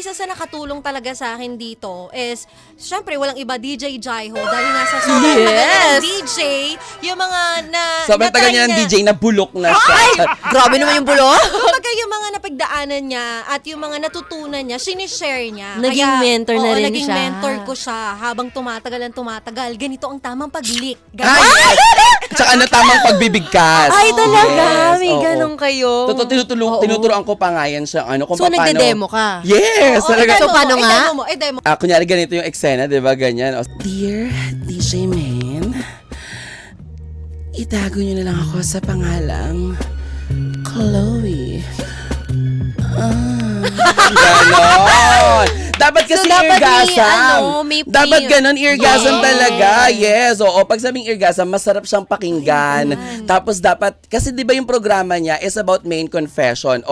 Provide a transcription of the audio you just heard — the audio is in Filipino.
isa sa nakatulong talaga sa akin dito is, syempre, walang iba, DJ Jaiho. Dahil nasa sobrang tagal ng DJ, yung mga sobrang tagal niya ng DJ na bulok na siya. Ay, grabe naman yung bulo. Kumbaga yung mga napagdaanan niya at yung mga natutunan niya, sinishare niya. Naging mentor na rin naging siya. mentor ko siya habang tumatagal. Ganito ang tamang pag-leak. Ay! Tsaka na tamang pagbibigkas. Ay, talaga? Yes, May oo. ganun kayo. Tinuturuan ko pa nga yan siya. Kung So, paano. nagde-demo ka? Yes! Talaga. So, paano nga? Demo. Kunyari ganito yung eksena, di ba? Ganyan. Dear DJ Main, itago niyo na lang ako sa pangalang Chloe. Ganon. Dapat kasi dapat eargasm. may Dapat ganon, eargasm Yes. talaga. Yes. Oo, pag sabing eargasm, masarap siyang pakinggan. Tapos dapat, kasi di ba yung programa niya is about main confession.